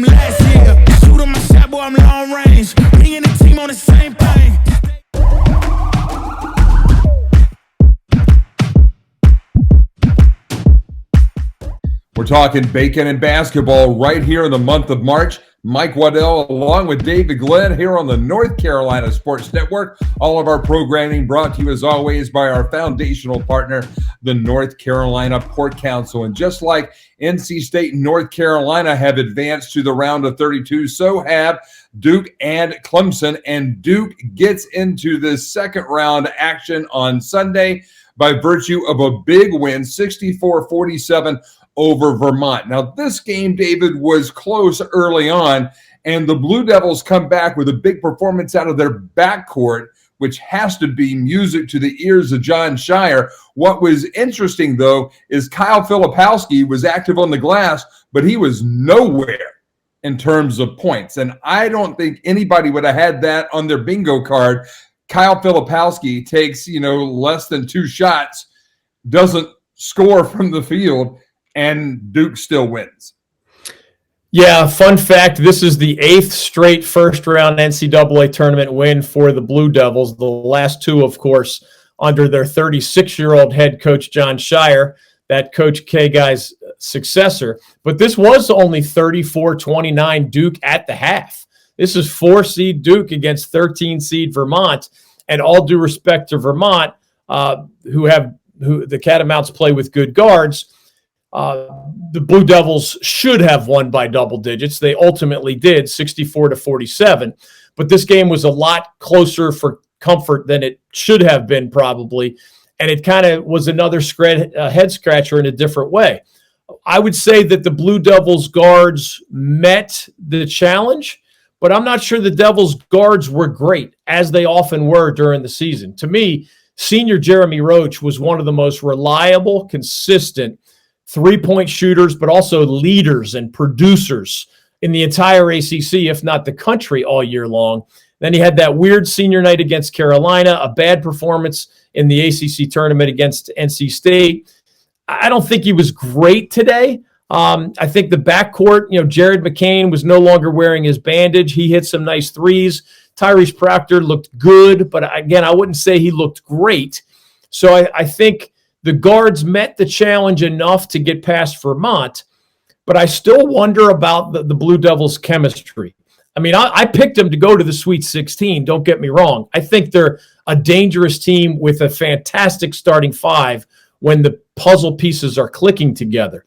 last year. Shoot on my shot, boy, I'm long range. Me and the team on the same thing. We're talking bacon and basketball right here in the month of March. Mike Waddell along with David Glenn here on the North Carolina Sports Network. All of our programming brought to you as always by our foundational partner, the North Carolina Port Council. And just like NC State and North Carolina have advanced to the round of 32, so have Duke and Clemson. And Duke gets into the second round action on Sunday by virtue of a big win, 64-47 over Vermont. Now, this game, David, was close early on, and the Blue Devils come back with a big performance out of their backcourt, which has to be music to the ears of Jon Scheyer. What was interesting, though, is Kyle Filipowski was active on the glass, but he was nowhere in terms of points. And I don't think anybody would have had that on their bingo card. Kyle Filipowski takes, less than 2 shots, doesn't score from the field, and Duke still wins. Yeah, fun fact, this is the 8th straight first-round NCAA tournament win for the Blue Devils. The last 2, of course, under their 36-year-old head coach, Jon Scheyer, that Coach K guy's successor. But this was only 34-29 Duke at the half. This is 4-seed Duke against 13-seed Vermont. And all due respect to Vermont, who the Catamounts play with good guards, the Blue Devils should have won by double digits. They ultimately did, 64-47. But this game was a lot closer for comfort than it should have been probably. And it kind of was another head scratcher in a different way. I would say that the Blue Devils guards met the challenge, but I'm not sure the Devils guards were great, as they often were during the season. To me, senior Jeremy Roach was one of the most reliable, consistent three-point shooters, but also leaders and producers in the entire ACC, if not the country, all year long. Then he had that weird senior night against Carolina, a bad performance in the ACC tournament against NC State. I don't think he was great today. I think the backcourt, Jared McCain was no longer wearing his bandage. He hit some nice threes. Tyrese Proctor looked good, but again, I wouldn't say he looked great. So I think the guards met the challenge enough to get past Vermont, but I still wonder about the Blue Devils' chemistry. I mean, I picked them to go to the Sweet 16, don't get me wrong. I think they're a dangerous team with a fantastic starting 5 when the puzzle pieces are clicking together.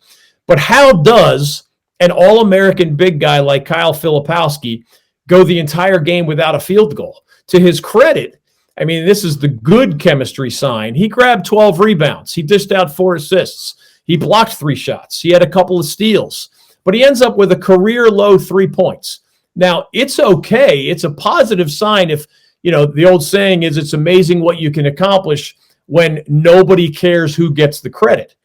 But how does an All-American big guy like Kyle Filipowski go the entire game without a field goal? To his credit, I mean, this is the good chemistry sign. He grabbed 12 rebounds. He dished out 4 assists. He blocked 3 shots. He had a couple of steals. But he ends up with a career-low 3 points. Now, it's okay. It's a positive sign if, the old saying is it's amazing what you can accomplish when nobody cares who gets the credit.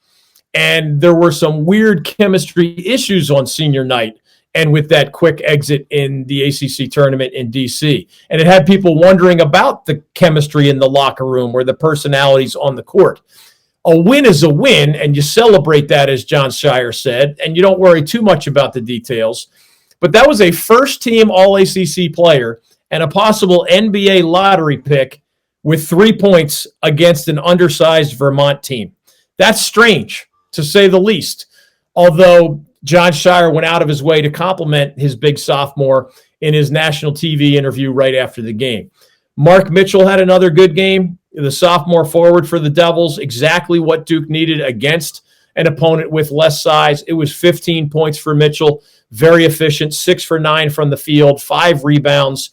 And there were some weird chemistry issues on senior night and with that quick exit in the ACC tournament in D.C. And it had people wondering about the chemistry in the locker room or the personalities on the court. A win is a win, and you celebrate that, as Jon Scheyer said, and you don't worry too much about the details. But that was a first-team All-ACC player and a possible NBA lottery pick with 3 points against an undersized Vermont team. That's strange, to say the least, although Jon Scheyer went out of his way to compliment his big sophomore in his national TV interview right after the game. Mark Mitchell had another good game, the sophomore forward for the Devils, exactly what Duke needed against an opponent with less size. It was 15 points for Mitchell, very efficient, 6 for 9 from the field, 5 rebounds.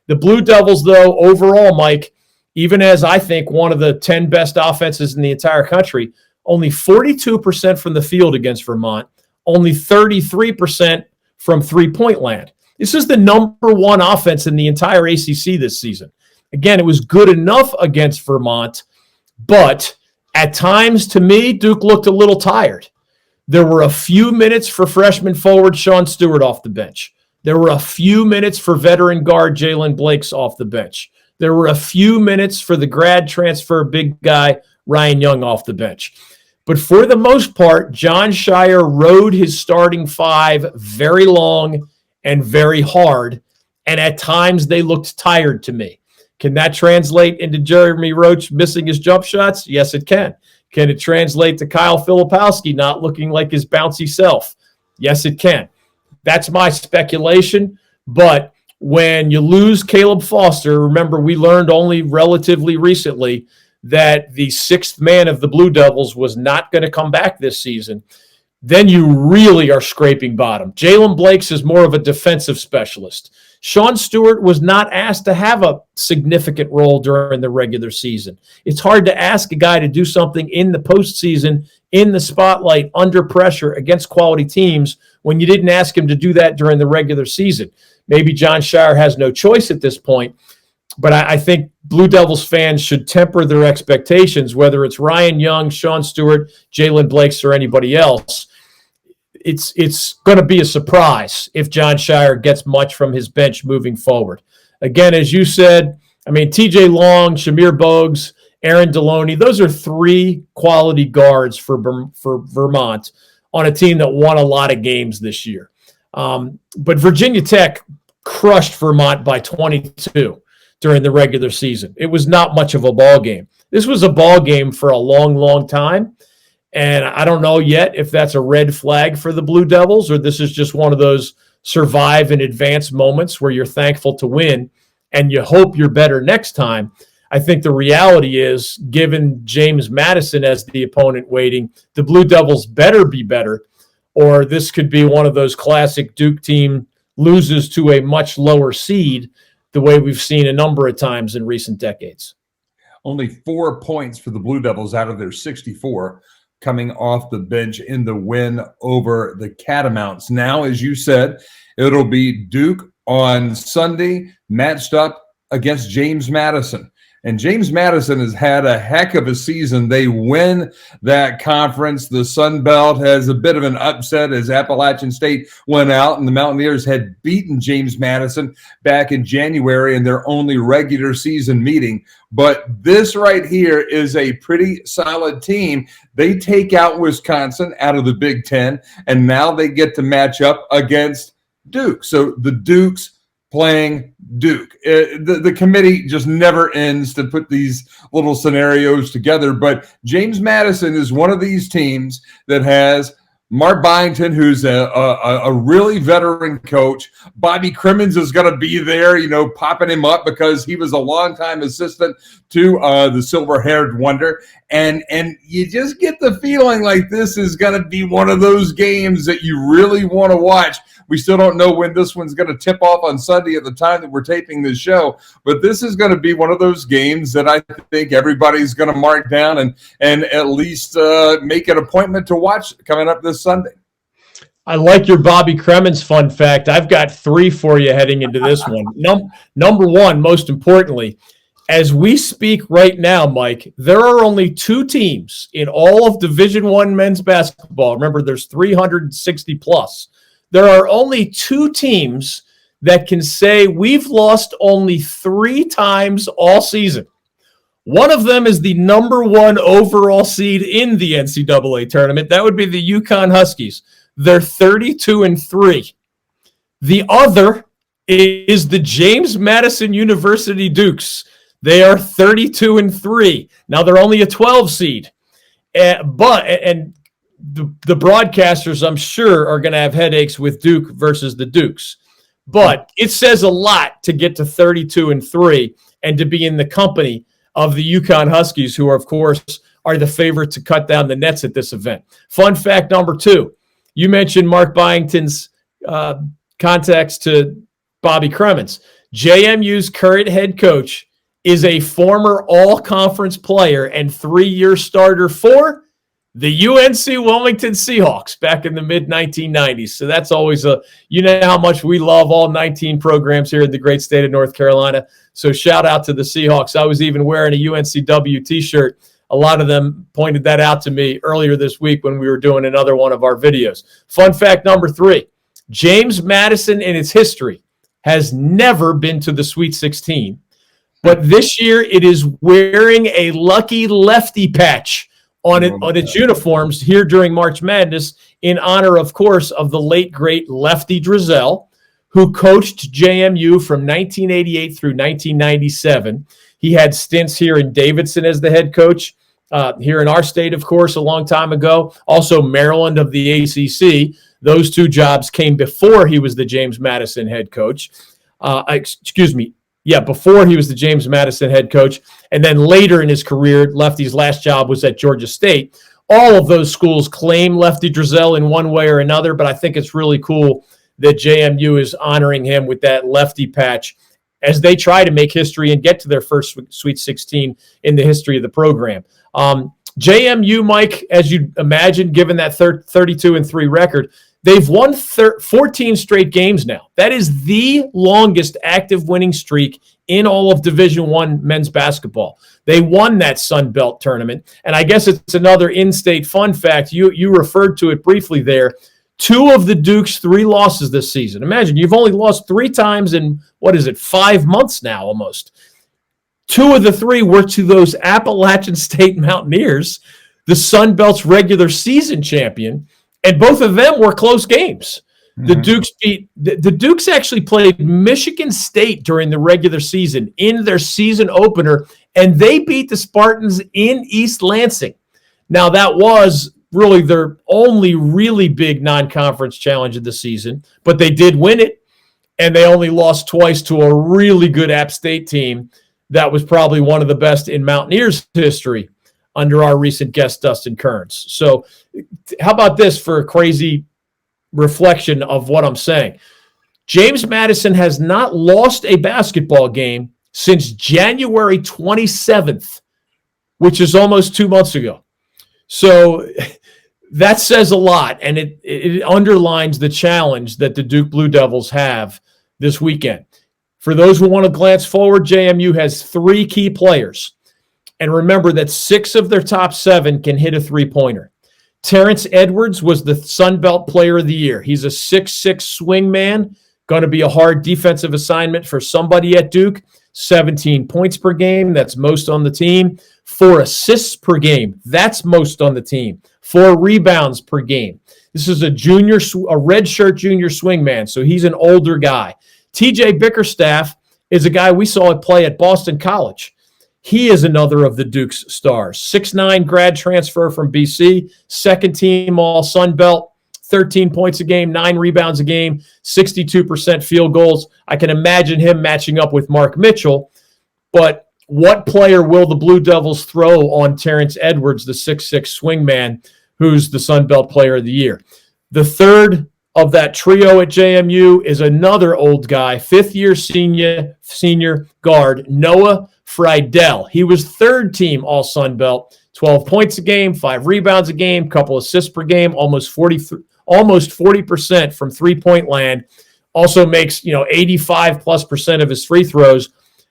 The Blue Devils, though, overall, Mike, even as I think one of the 10 best offenses in the entire country, only 42% from the field against Vermont, only 33% from three-point land. This is the number 1 offense in the entire ACC this season. Again, it was good enough against Vermont, but at times, to me, Duke looked a little tired. There were a few minutes for freshman forward Sean Stewart off the bench. There were a few minutes for veteran guard Jalen Blakes off the bench. There were a few minutes for the grad transfer big guy Ryan Young off the bench. But for the most part, Jon Scheyer rode his starting 5 very long and very hard. And at times they looked tired to me. Can that translate into Jeremy Roach missing his jump shots? Yes, it can. Can it translate to Kyle Filipowski not looking like his bouncy self? Yes, it can. That's my speculation. But when you lose Caleb Foster, remember we learned only relatively recently that the sixth man of the Blue Devils was not going to come back this season, then you really are scraping bottom. Jalen Blakes is more of a defensive specialist. Sean Stewart was not asked to have a significant role during the regular season. It's hard to ask a guy to do something in the postseason, in the spotlight, under pressure against quality teams when you didn't ask him to do that during the regular season. Maybe John Shire has no choice at this point, but I think Blue Devils fans should temper their expectations, whether it's Ryan Young, Sean Stewart, Jalen Blakes, or anybody else. It's going to be a surprise if John Shire gets much from his bench moving forward. Again, as you said, I mean, TJ Long, Shamir Bogues, Aaron Deloney, those are three quality guards for Vermont on a team that won a lot of games this year. But Virginia Tech crushed Vermont by 22 during the regular season. It was not much of a ball game. This was a ball game for a long, long time. And I don't know yet if that's a red flag for the Blue Devils or this is just one of those survive and advance moments where you're thankful to win and you hope you're better next time. I think the reality is, given James Madison as the opponent waiting, the Blue Devils better be better, or this could be one of those classic Duke team loses to a much lower seed, the way we've seen a number of times in recent decades. Only 4 points for the Blue Devils out of their 64 coming off the bench in the win over the Catamounts. Now, as you said, it'll be Duke on Sunday matched up against James Madison. And James Madison has had a heck of a season. They win that conference. The Sun Belt has a bit of an upset as Appalachian State went out, and the Mountaineers had beaten James Madison back in January in their only regular season meeting. But this right here is a pretty solid team. They take out Wisconsin out of the Big Ten, and now they get to match up against Duke. So the Dukes playing Duke. The committee just never ends to put these little scenarios together. But James Madison is one of these teams that has Mark Byington, who's a really veteran coach. Bobby Crimmins is going to be there, popping him up because he was a longtime assistant to the silver-haired wonder. And you just get the feeling like this is going to be one of those games that you really want to watch. We still don't know when this one's going to tip off on Sunday at the time that we're taping this show, but this is going to be one of those games that I think everybody's going to mark down and at least make an appointment to watch coming up this Sunday. I like your Bobby Cremins fun fact. I've got 3 for you heading into this one. Number one, most importantly, as we speak right now, Mike, there are only 2 teams in all of Division I men's basketball. Remember, there's 360 plus. There are only 2 teams that can say we've lost only 3 times all season. One of them is the number 1 overall seed in the NCAA tournament. That would be the UConn Huskies. They're 32-3. The other is the James Madison University Dukes. They are 32-3. Now they're only a 12 seed, but the broadcasters, I'm sure, are going to have headaches with Duke versus the Dukes. But it says a lot to get to 32-3 and to be in the company of the UConn Huskies, who, of course, are the favorite to cut down the nets at this event. Fun fact number 2, you mentioned Mark Byington's context to Bobby Cremins. JMU's current head coach is a former all-conference player and 3-year starter for the UNC Wilmington Seahawks back in the mid-1990s. So that's always you know how much we love all 19 programs here in the great state of North Carolina. So shout out to the Seahawks. I was even wearing a UNCW t-shirt. A lot of them pointed that out to me earlier this week when we were doing another one of our videos. Fun fact number 3, James Madison in its history has never been to the Sweet 16. But this year it is wearing a lucky lefty patch on its uniforms here during March Madness in honor, of course, of the late, great Lefty Driesell, who coached JMU from 1988 through 1997. He had stints here in Davidson as the head coach, here in our state, of course, a long time ago. Also Maryland of the ACC. Those two jobs came before he was the James Madison head coach. Before he was the James Madison head coach. And then later in his career, Lefty's last job was at Georgia State. All of those schools claim Lefty Driesell in one way or another, but I think it's really cool that JMU is honoring him with that Lefty patch as they try to make history and get to their first Sweet 16 in the history of the program. JMU, Mike, as you'd imagine, given that 32-3 record, they've won 14 straight games now. That is the longest active winning streak in all of Division I men's basketball. They won that Sun Belt tournament. And I guess it's another in-state fun fact. You referred to it briefly there. 2 of the Duke's 3 losses this season. Imagine, you've only lost 3 times in, 5 months now almost. 2 of the 3 were to those Appalachian State Mountaineers, the Sun Belt's regular season champion, and both of them were close games. Mm-hmm. The Dukes actually played Michigan State during the regular season in their season opener, and they beat the Spartans in East Lansing. Now, that was really their only really big non-conference challenge of the season, but they did win it, and they only lost twice to a really good App State team that was probably one of the best in Mountaineers history under our recent guest, Dustin Kearns. So how about this for a crazy reflection of what I'm saying? James Madison has not lost a basketball game since January 27th, which is almost 2 months ago. So that says a lot, and it underlines the challenge that the Duke Blue Devils have this weekend. For those who want to glance forward, JMU has 3 key players. And remember that 6 of their top 7 can hit a three-pointer. Terrence Edwards was the Sun Belt Player of the Year. He's a 6'6" swing man, going to be a hard defensive assignment for somebody at Duke. 17 points per game, that's most on the team. 4 assists per game, that's most on the team. 4 rebounds per game. This is a redshirt junior swing man, so he's an older guy. TJ Bickerstaff is a guy we saw play at Boston College. He is another of the Duke's stars. 6'9" grad transfer from BC, second team all Sun Belt, 13 points a game, 9 rebounds a game, 62% field goals. I can imagine him matching up with Mark Mitchell, but what player will the Blue Devils throw on Terrence Edwards, the 6'6" swingman, who's the Sun Belt Player of the Year? The third of that trio at JMU is another old guy, 5th-year senior guard, Noah Friedel. He was third team all Sun Belt, 12 points a game, 5 rebounds a game, couple assists per game, almost 40% from three-point land. Also makes 85+% of his free throws.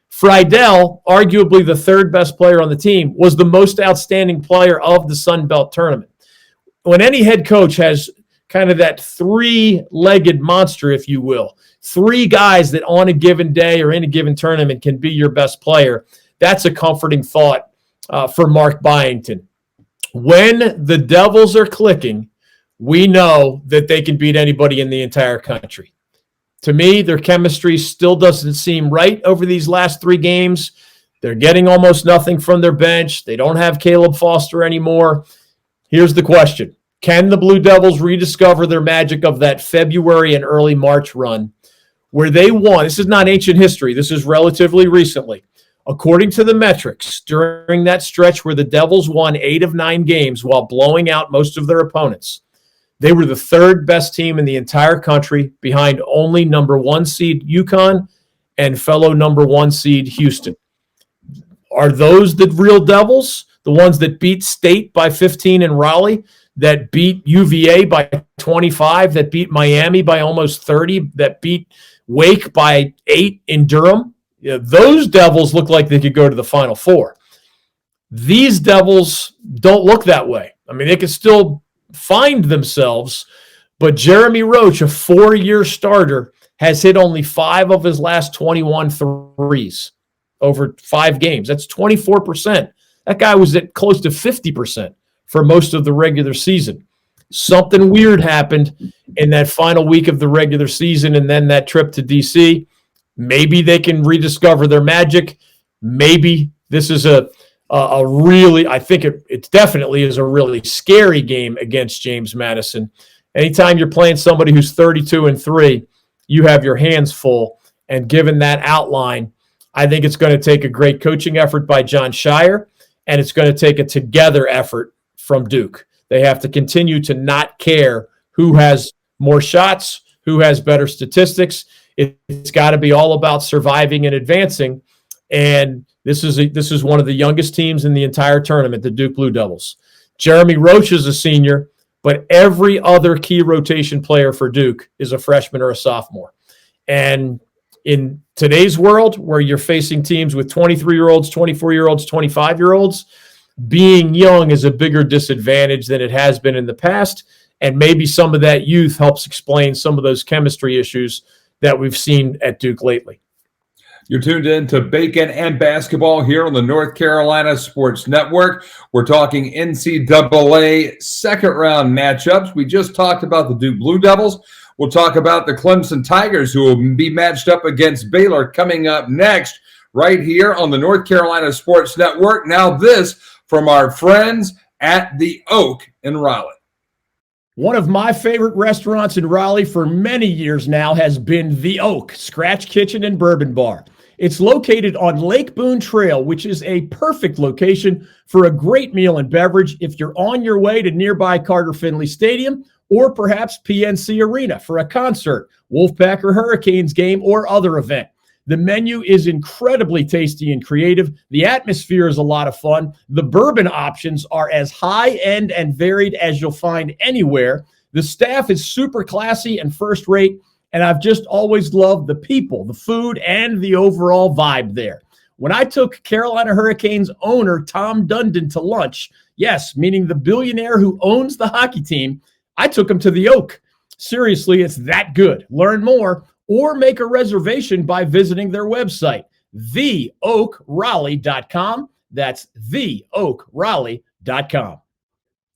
Friedel, arguably the third best player on the team, was the most outstanding player of the Sun Belt tournament. When any head coach has kind of that 3-legged monster, if you will, 3 guys that on a given day or in a given tournament can be your best player, that's a comforting thought for Mark Byington. When the Devils are clicking, we know that they can beat anybody in the entire country. To me, their chemistry still doesn't seem right over these last 3 games. They're getting almost nothing from their bench. They don't have Caleb Foster anymore. Here's the question. Can the Blue Devils rediscover their magic of that February and early March run where they won? This is not ancient history. This is relatively recently. According to the metrics, during that stretch where the Devils won 8 of 9 games while blowing out most of their opponents, they were the 3rd best team in the entire country behind only number 1 seed UConn and fellow number 1 seed Houston. Are those the real Devils? The ones that beat State by 15 in Raleigh, that beat UVA by 25, that beat Miami by almost 30, that beat Wake by 8 in Durham? Those Devils look like they could go to the Final Four. These Devils don't look that way. I mean, they can still find themselves, but Jeremy Roach, a 4-year starter, has hit only 5 of his last 21 threes over 5 games. That's 24%. That guy was at close to 50% for most of the regular season. Something weird happened in that final week of the regular season and then that trip to D.C. Maybe they can rediscover their magic. Maybe this is a really, I think it definitely is a really scary game against James Madison. Anytime you're playing somebody who's 32-3, you have your hands full. And given that outline, I think it's going to take a great coaching effort by John Shire, and it's going to take a together effort from Duke. They have to continue to not care who has more shots, who has better statistics. It's got to be all about surviving and advancing. And this is one of the youngest teams in the entire tournament, the Duke Blue Devils. Jeremy Roach is a senior, but every other key rotation player for Duke is a freshman or a sophomore. And in today's world, where you're facing teams with 23-year-olds, 24-year-olds, 25-year-olds, being young is a bigger disadvantage than it has been in the past. And maybe some of that youth helps explain some of those chemistry issues that we've seen at Duke lately. You're tuned in to Bacon and Basketball here on the North Carolina Sports Network. We're talking NCAA second-round matchups. We just talked about the Duke Blue Devils. We'll talk about the Clemson Tigers, who will be matched up against Baylor coming up next right here on the North Carolina Sports Network. Now this from our friends at the Oak in Raleigh. One of my favorite restaurants in Raleigh for many years now has been The Oak, Scratch Kitchen and Bourbon Bar. It's located on Lake Boone Trail, which is a perfect location for a great meal and beverage if you're on your way to nearby Carter Finley Stadium or perhaps PNC Arena for a concert, Wolfpack or Hurricanes game, or other event. The menu is incredibly tasty and creative. The atmosphere is a lot of fun. The bourbon options are as high-end and varied as you'll find anywhere. The staff is super classy and first-rate, and I've just always loved the people, the food, and the overall vibe there. When I took Carolina Hurricanes owner Tom Dundon to lunch, yes, meaning the billionaire who owns the hockey team, I took him to the Oak. Seriously, it's that good. Learn more or make a reservation by visiting their website, theoakraleigh.com. That's theoakraleigh.com.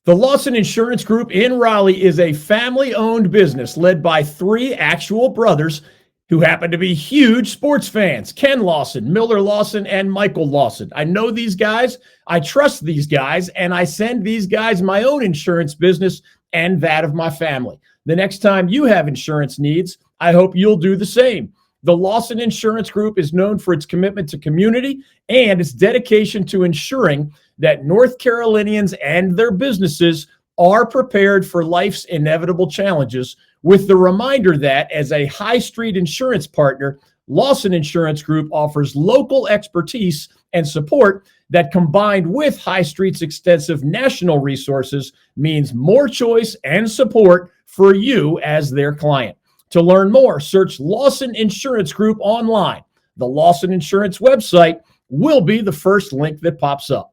The Lawson Insurance Group in Raleigh is a family-owned business led by three actual brothers who happen to be huge sports fans: Ken Lawson, Miller Lawson, and Michael Lawson. I know these guys, I trust these guys, and I send these guys my own insurance business and that of my family. The next time you have insurance needs, I hope you'll do the same. The Lawson Insurance Group is known for its commitment to community and its dedication to ensuring that North Carolinians and their businesses are prepared for life's inevitable challenges, with the reminder that as a high street insurance partner, Lawson Insurance Group offers local expertise and support that, combined with High Street's extensive national resources, means more choice and support for you as their client. To learn more, search Lawson Insurance Group online. The Lawson Insurance website will be the first link that pops up.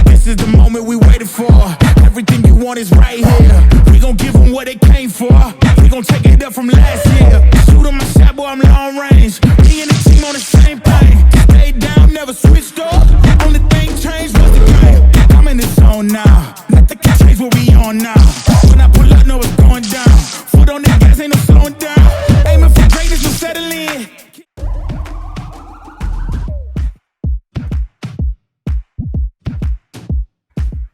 This is the moment we waited for. Everything you want is right here. We gon' give them what they came for. We gon' take it up from last year. Shoot on my shot, boy, I'm long range. Me and the team on the same thing. Stayed down, never switched up. Only thing changed was the game. I'm in the zone now. Nothing can change what we on now. When I pull up, know it's going down. Foot on the gas, ain't no slowing down. Aiming for greatness, no settling.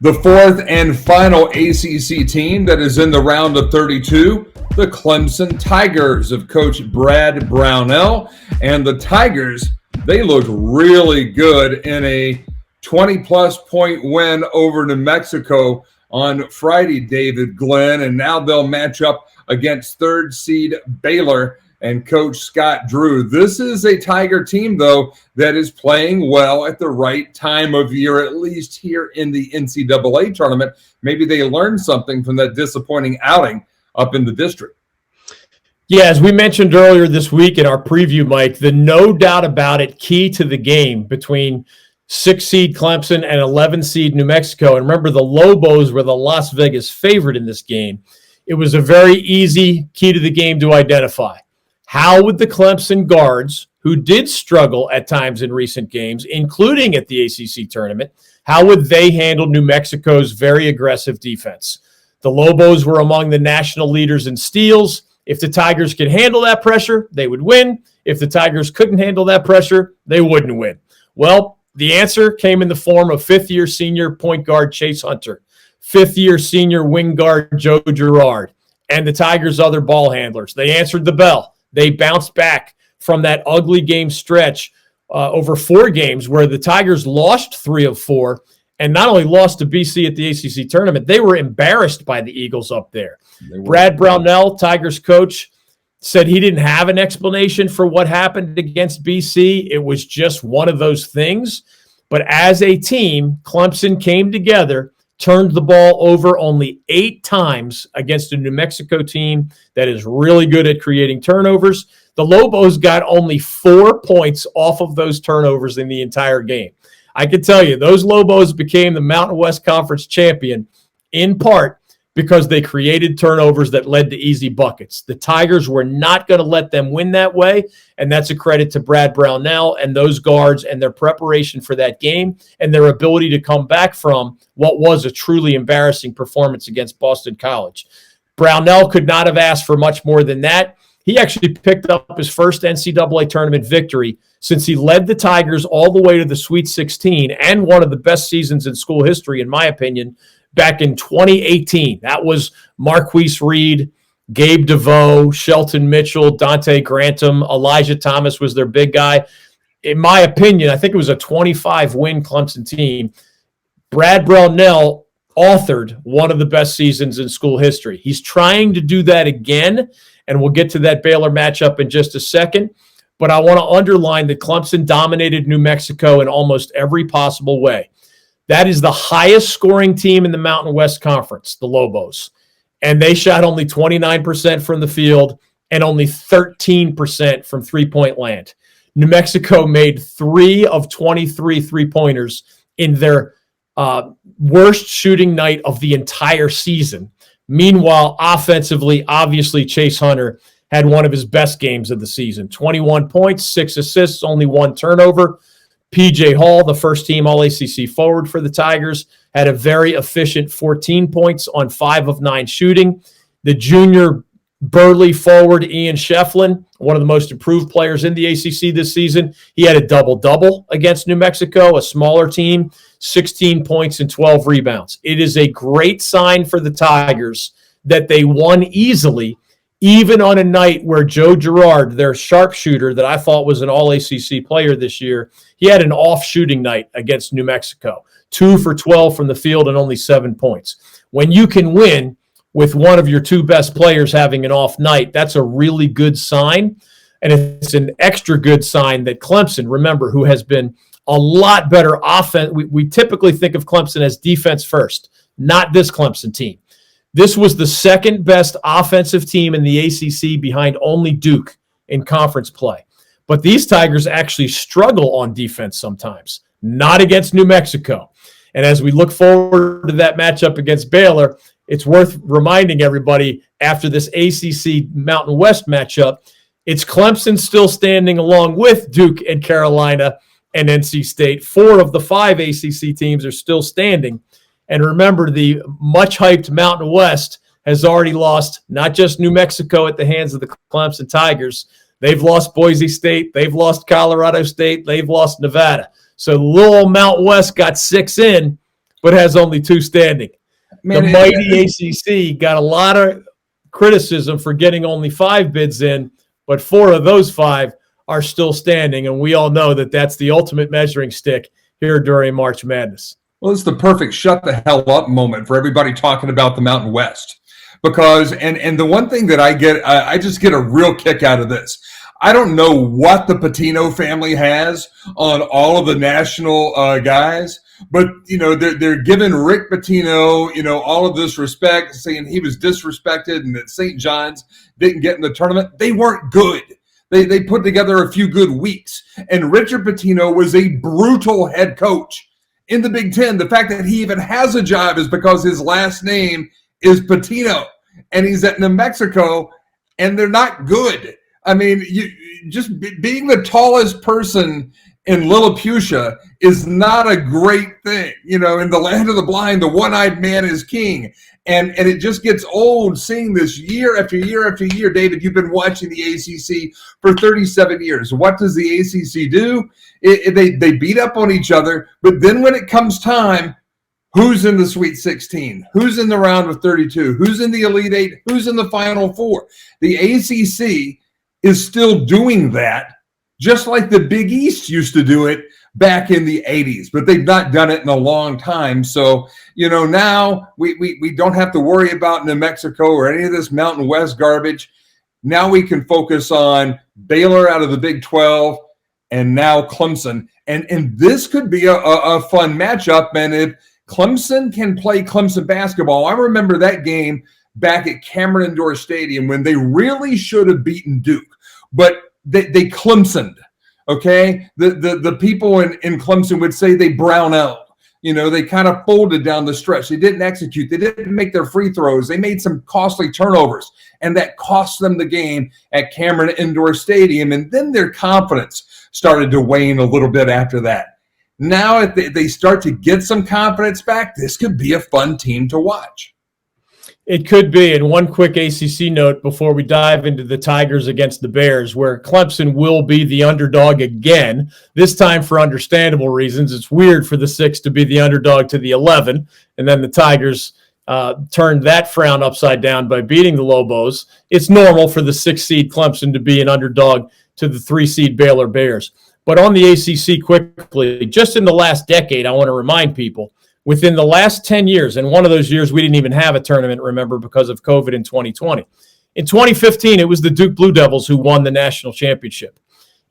The fourth and final ACC team that is in the round of 32, the Clemson Tigers of Coach Brad Brownell. And the Tigers, they looked really good in a 20-plus point win over New Mexico on Friday, David Glenn. And now they'll match up against third seed Baylor and Coach Scott Drew. This is a Tiger team, though, that is playing well at the right time of year, at least here in the NCAA tournament. Maybe they learned something from that disappointing outing up in the district. Yeah, as we mentioned earlier this week in our preview, Mike, the no doubt about it key to the game between 6-seed Clemson and 11-seed New Mexico. And remember, the Lobos were the Las Vegas favorite in this game. It was a very easy key to the game to identify. How would the Clemson guards, who did struggle at times in recent games, including at the ACC tournament, how would they handle New Mexico's very aggressive defense? The Lobos were among the national leaders in steals. If the Tigers could handle that pressure, they would win. If the Tigers couldn't handle that pressure, they wouldn't win. Well, the answer came in the form of fifth-year senior point guard Chase Hunter, fifth-year senior wing guard Joe Girard, and the Tigers' other ball handlers. They answered the bell. They bounced back from that ugly game stretch over 4 games where the Tigers lost 3 of 4 and not only lost to BC at the ACC tournament, they were embarrassed by the Eagles up there. Brad Brownell, Tigers coach, said he didn't have an explanation for what happened against BC. It was just one of those things. But as a team, Clemson came together, turned the ball over only 8 times against a New Mexico team that is really good at creating turnovers. The Lobos got only 4 points off of those turnovers in the entire game. I can tell you, those Lobos became the Mountain West Conference champion in part because they created turnovers that led to easy buckets. The Tigers were not going to let them win that way, and that's a credit to Brad Brownell and those guards and their preparation for that game and their ability to come back from what was a truly embarrassing performance against Boston College. Brownell could not have asked for much more than that. He actually picked up his first NCAA tournament victory since he led the Tigers all the way to the Sweet 16 and one of the best seasons in school history, in my opinion, back in 2018. That was Marquise Reed, Gabe DeVoe, Shelton Mitchell, Dante Grantham, Elijah Thomas was their big guy. In my opinion, I think it was a 25-win Clemson team. Brad Brownell authored one of the best seasons in school history. He's trying to do that again, and we'll get to that Baylor matchup in just a second. But I want to underline that Clemson dominated New Mexico in almost every possible way. That is the highest scoring team in the Mountain West Conference, the Lobos. And they shot only 29% from the field and only 13% from three-point land. New Mexico made 3 of 23 three-pointers in their worst shooting night of the entire season. Meanwhile, offensively, obviously, Chase Hunter had one of his best games of the season. 21 points, 6 assists, only 1 turnover. P.J. Hall, the first-team All-ACC forward for the Tigers, had a very efficient 14 points on 5 of 9 shooting. The junior burly forward Ian Shefflin, one of the most improved players in the ACC this season, he had a double-double against New Mexico, a smaller team, 16 points and 12 rebounds. It is a great sign for the Tigers that they won easily, even on a night where Joe Girard, their sharpshooter that I thought was an All-ACC player this year, he had an off-shooting night against New Mexico, 2 for 12 from the field and only 7 points. When you can win with one of your 2 best players having an off night, that's a really good sign. And it's an extra good sign that Clemson, remember, who has been a lot better offense. We typically think of Clemson as defense first, not this Clemson team. This was the second best offensive team in the ACC behind only Duke in conference play. But these Tigers actually struggle on defense sometimes, not against New Mexico. And as we look forward to that matchup against Baylor, it's worth reminding everybody after this ACC Mountain West matchup, it's Clemson still standing along with Duke and Carolina and NC State. 4 of the 5 ACC teams are still standing. And remember, the much-hyped Mountain West has already lost not just New Mexico at the hands of the Clemson Tigers. They've lost Boise State. They've lost Colorado State. They've lost Nevada. So little Mountain West got 6 in, but has only 2 standing. The mighty ACC got a lot of criticism for getting only 5 bids in, but 4 of those 5 are still standing, and we all know that that's the ultimate measuring stick here during March Madness. Well, it's the perfect shut the hell up moment for everybody talking about the Mountain West. Because, and the one thing that I get, I just get a real kick out of this. I don't know what the Pitino family has on all of the national guys, but, you know, they're giving Rick Pitino, you know, all of this respect, saying he was disrespected and that St. John's didn't get in the tournament. They weren't good. They put together a few good weeks. And Richard Pitino was a brutal head coach in the Big Ten. The fact that he even has a job is because his last name is Pitino, and he's at New Mexico, and they're not good. I mean, being the tallest person in Lilliputian is not a great thing. In the land of the blind, the one-eyed man is king. And it just gets old seeing this year after year after year. David, you've been watching the ACC for 37 years. What does the ACC do? They beat up on each other, but then when it comes time, who's in the Sweet 16? Who's in the round of 32? Who's in the Elite Eight? Who's in the Final Four? The ACC is still doing that, just like the Big East used to do it back in the 80s, but they've not done it in a long time. So, now we don't have to worry about New Mexico or any of this Mountain West garbage. Now we can focus on Baylor out of the Big 12 and now Clemson. And this could be a fun matchup. And if Clemson can play Clemson basketball, I remember that game back at Cameron Indoor Stadium when they really should have beaten Duke, but they Clemsoned. Okay, the people in Clemson would say they brown out. They kind of folded down the stretch. They didn't execute. They didn't make their free throws. They made some costly turnovers, and that cost them the game at Cameron Indoor Stadium. And then their confidence started to wane a little bit after that. Now, if they start to get some confidence back, this could be a fun team to watch. It could be. And one quick ACC note before we dive into the Tigers against the Bears, where Clemson will be the underdog again, this time for understandable reasons. It's weird for the 6 to be the underdog to the 11, and then the Tigers turned that frown upside down by beating the Lobos. It's normal for the 6-seed Clemson to be an underdog to the 3-seed Baylor Bears. But on the ACC quickly, just in the last decade, I want to remind people, within the last 10 years, and one of those years we didn't even have a tournament, remember, because of COVID in 2020. In 2015, it was the Duke Blue Devils who won the national championship.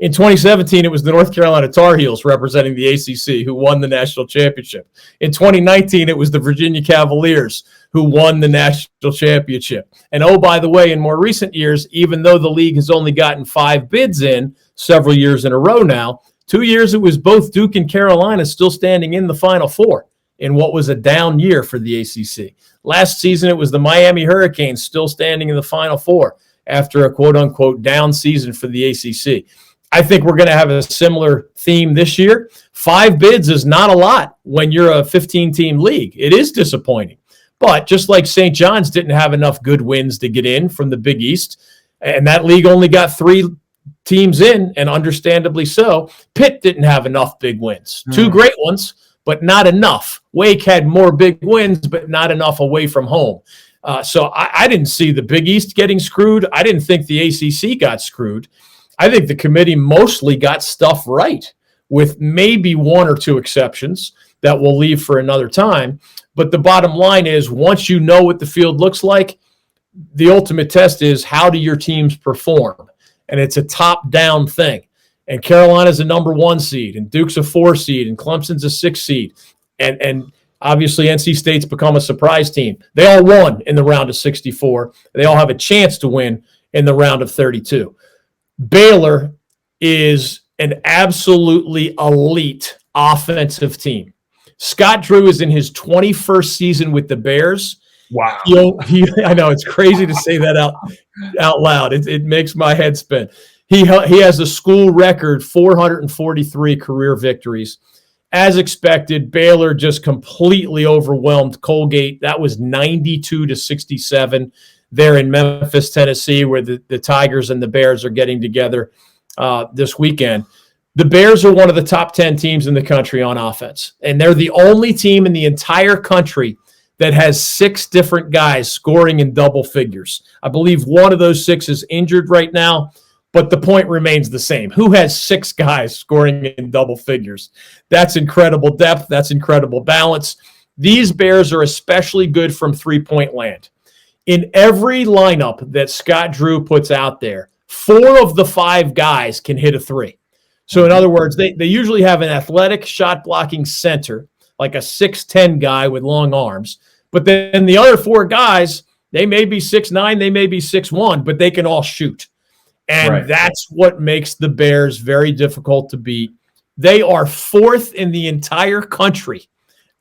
In 2017, it was the North Carolina Tar Heels representing the ACC who won the national championship. In 2019, it was the Virginia Cavaliers who won the national championship. And oh, by the way, in more recent years, even though the league has only gotten 5 bids in several years in a row now, 2 years it was both Duke and Carolina still standing in the Final Four in what was a down year for the ACC. Last season, it was the Miami Hurricanes still standing in the Final Four after a quote-unquote down season for the ACC. I think we're going to have a similar theme this year. 5 bids is not a lot when you're a 15-team league. It is disappointing. But just like St. John's didn't have enough good wins to get in from the Big East, and that league only got 3 teams in, and understandably so, Pitt didn't have enough big wins. 2 great ones, but not enough. Wake had more big wins, but not enough away from home. So I didn't see the Big East getting screwed. I didn't think the ACC got screwed. I think the committee mostly got stuff right, with maybe 1 or 2 exceptions that we'll leave for another time. But the bottom line is, once you know what the field looks like, the ultimate test is, how do your teams perform? And it's a top-down thing. And Carolina's a number 1 seed, and Duke's a 4 seed, and Clemson's a 6 seed. And obviously NC State's become a surprise team. They all won in the round of 64. They all have a chance to win in the round of 32. Baylor is an absolutely elite offensive team. Scott Drew is in his 21st season with the Bears. Wow. I know, it's crazy to say that out loud. It makes my head spin. He has a school record 443 career victories. As expected, Baylor just completely overwhelmed Colgate. That was 92-67 there in Memphis, Tennessee, where the Tigers and the Bears are getting together this weekend. The Bears are one of the top 10 teams in the country on offense, and they're the only team in the entire country that has 6 different guys scoring in double figures. I believe one of those 6 is injured right now, but the point remains the same. Who has 6 guys scoring in double figures? That's incredible depth. That's incredible balance. These Bears are especially good from three-point land. In every lineup that Scott Drew puts out there, 4 of the 5 guys can hit a 3. So in other words, they usually have an athletic shot-blocking center, like a 6'10 guy with long arms. But then the other 4 guys, they may be 6'9", they may be 6'1", but they can all shoot. And That's what makes the Bears very difficult to beat. They are 4th in the entire country.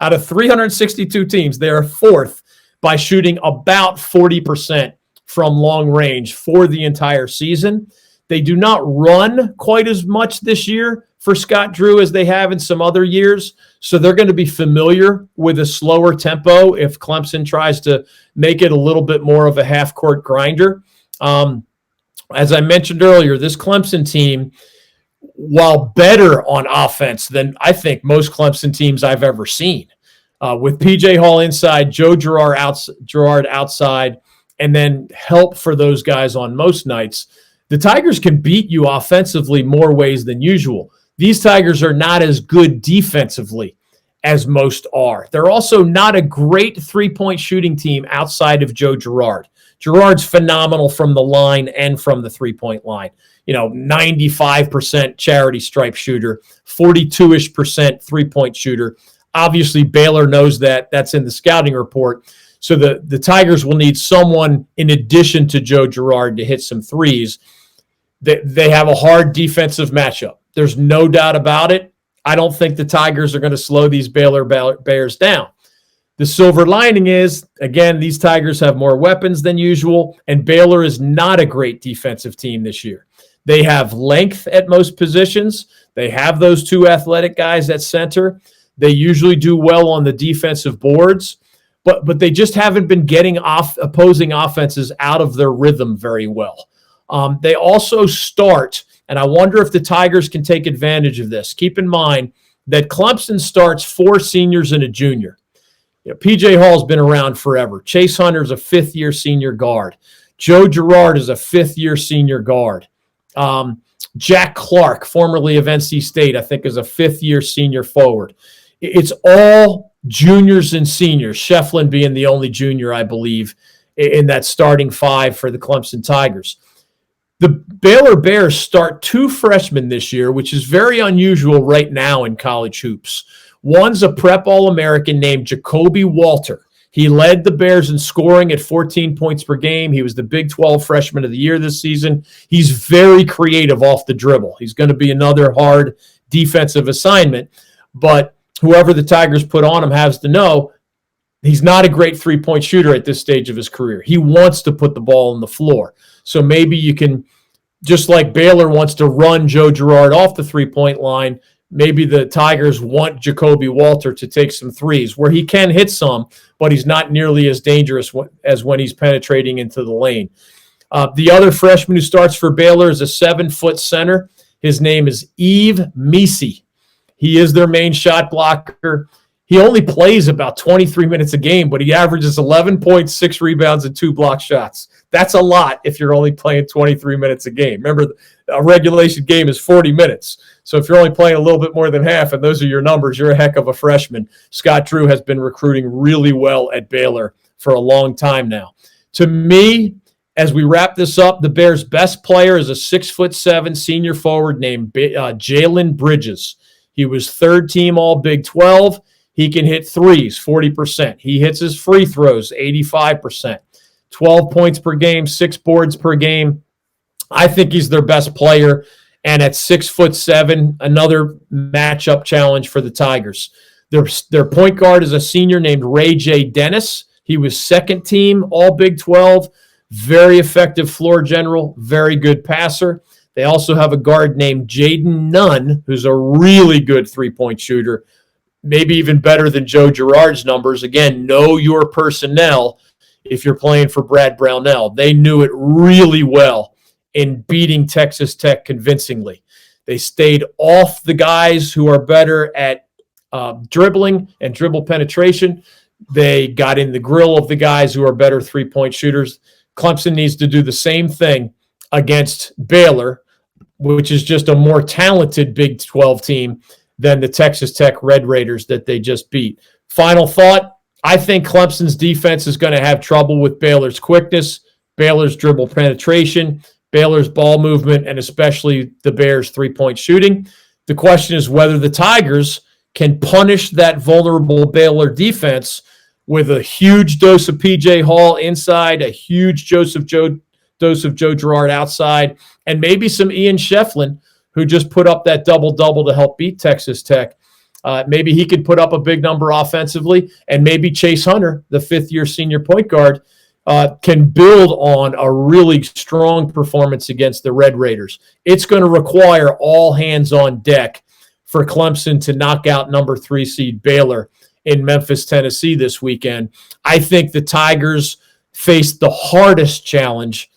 Out of 362 teams, they are 4th by shooting about 40% from long range for the entire season. They do not run quite as much this year for Scott Drew as they have in some other years. So they're going to be familiar with a slower tempo if Clemson tries to make it a little bit more of a half-court grinder. As I mentioned earlier, this Clemson team, while better on offense than I think most Clemson teams I've ever seen, with P.J. Hall inside, Joe Girard outside, and then help for those guys on most nights, the Tigers can beat you offensively more ways than usual. These Tigers are not as good defensively as most are. They're also not a great three-point shooting team outside of Joe Girard. Girard's phenomenal from the line and from the three-point line. 95% charity stripe shooter, 42-ish% three-point shooter. Obviously, Baylor knows that. That's in the scouting report. So the Tigers will need someone in addition to Joe Girard to hit some threes. They have a hard defensive matchup. There's no doubt about it. I don't think the Tigers are going to slow these Baylor Bears down. The silver lining is, again, these Tigers have more weapons than usual, and Baylor is not a great defensive team this year. They have length at most positions. They have those two athletic guys at center. They usually do well on the defensive boards, but they just haven't been getting opposing offenses out of their rhythm very well. They also start, and I wonder if the Tigers can take advantage of this. Keep in mind that Clemson starts 4 seniors and a junior. P.J. Hall's been around forever. Chase Hunter's a 5th-year senior guard. Joe Girard is a 5th-year senior guard. Jack Clark, formerly of NC State, I think is a 5th-year senior forward. It's all juniors and seniors, Shefflin being the only junior, I believe, in that starting 5 for the Clemson Tigers. The Baylor Bears start 2 freshmen this year, which is very unusual right now in college hoops. One's a prep All-American named Jacoby Walter. He led the Bears in scoring at 14 points per game. He was the Big 12 Freshman of the Year this season. He's very creative off the dribble. He's going to be another hard defensive assignment, but whoever the Tigers put on him has to know he's not a great three-point shooter at this stage of his career. He wants to put the ball on the floor. So maybe you can, just like Baylor wants to run Joe Girard off the three-point line, maybe the Tigers want Jacoby Walter to take some threes where he can hit some, but he's not nearly as dangerous as when he's penetrating into the lane. The other freshman who starts for Baylor is a 7-foot center. His name is Yves Misi. He is their main shot blocker. He only plays about 23 minutes a game, but he averages 11 points, 6 rebounds, and 2 block shots. That's a lot if you're only playing 23 minutes a game. Remember, a regulation game is 40 minutes. So if you're only playing a little bit more than half, and those are your numbers, you're a heck of a freshman. Scott Drew has been recruiting really well at Baylor for a long time now. To me, as we wrap this up, the Bears' best player is a 6'7" senior forward named Jalen Bridges. He was 3rd team All Big 12. He can hit threes, 40%. He hits his free throws, 85%. 12 points per game, 6 boards per game. I think he's their best player. And at 6'7", another matchup challenge for the Tigers. Their point guard is a senior named Ray J. Dennis. He was 2nd team All Big 12. Very effective floor general, very good passer. They also have a guard named Jaden Nunn, who's a really good three-point shooter, maybe even better than Joe Girard's numbers. Again, know your personnel if you're playing for Brad Brownell. They knew it really well in beating Texas Tech convincingly. They stayed off the guys who are better at dribbling and dribble penetration. They got in the grill of the guys who are better three-point shooters. Clemson needs to do the same thing against Baylor, which is just a more talented Big 12 team than the Texas Tech Red Raiders that they just beat. Final thought, I think Clemson's defense is going to have trouble with Baylor's quickness, Baylor's dribble penetration, Baylor's ball movement, and especially the Bears' three-point shooting. The question is whether the Tigers can punish that vulnerable Baylor defense with a huge dose of P.J. Hall inside, a huge dose of Joe Girard outside, and maybe some Ian Shefflin, who just put up that double-double to help beat Texas Tech. Maybe he could put up a big number offensively, and maybe Chase Hunter, the 5th-year senior point guard, can build on a really strong performance against the Red Raiders. It's going to require all hands on deck for Clemson to knock out number 3 seed Baylor in Memphis, Tennessee this weekend. I think the Tigers faced the hardest challenge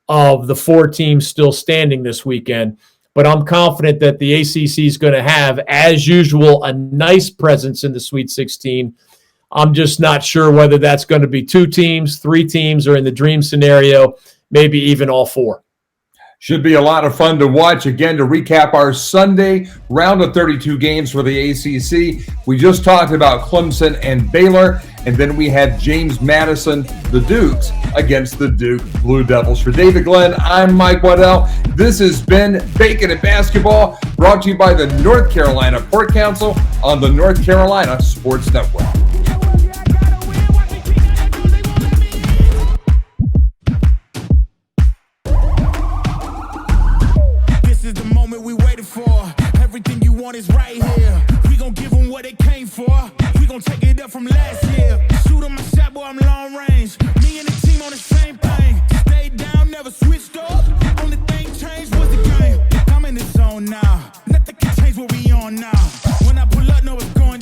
of the 4 teams still standing this weekend, but I'm confident that the ACC is going to have, as usual, a nice presence in the Sweet 16. I'm just not sure whether that's going to be 2 teams, 3 teams, or in the dream scenario, maybe even all 4. Should be a lot of fun to watch. Again, to recap our Sunday round of 32 games for the ACC, we just talked about Clemson and Baylor, and then we had James Madison, the Dukes, against the Duke Blue Devils. For David Glenn, I'm Mike Waddell. This has been Bacon and Basketball, brought to you by the North Carolina Port Council on the North Carolina Sports Network. Everything you want is right here. We gon' give them what they came for. We gon' take it up from last year. Shoot 'em my shot, boy, I'm long range. Me and the team on the same thing. Stayed down, never switched up. Only thing changed was the game. I'm in the zone now. Nothing can change what we on now. When I pull up, know it's going